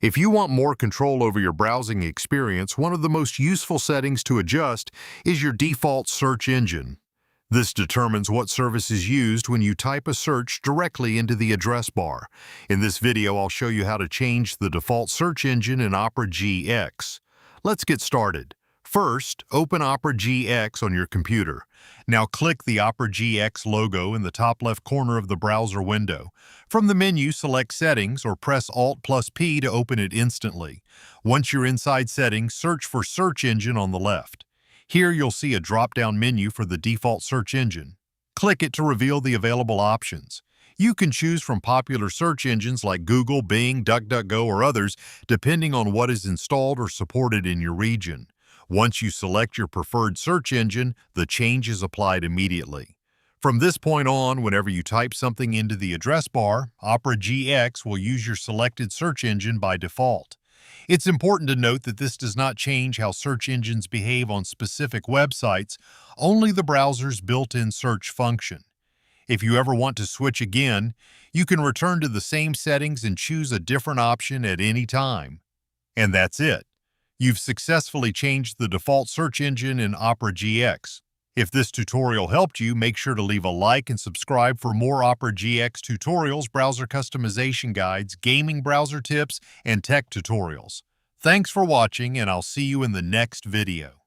If you want more control over your browsing experience, one of the most useful settings to adjust is your default search engine. This determines what service is used when you type a search directly into the address bar. In this video, I'll show you how to change the default search engine in Opera GX. Let's get started. First, open Opera GX on your computer. Now click the Opera GX logo in the top left corner of the browser window. From the menu, select Settings or press Alt+P to open it instantly. Once you're inside Settings, search for Search Engine on the left. Here you'll see a drop-down menu for the default search engine. Click it to reveal the available options. You can choose from popular search engines like Google, Bing, DuckDuckGo, or others, depending on what is installed or supported in your region. Once you select your preferred search engine, the change is applied immediately. From this point on, whenever you type something into the address bar, Opera GX will use your selected search engine by default. It's important to note that this does not change how search engines behave on specific websites, only the browser's built-in search function. If you ever want to switch again, you can return to the same settings and choose a different option at any time. And that's it. You've successfully changed the default search engine in Opera GX. If this tutorial helped you, make sure to leave a like and subscribe for more Opera GX tutorials, browser customization guides, gaming browser tips, and tech tutorials. Thanks for watching, and I'll see you in the next video.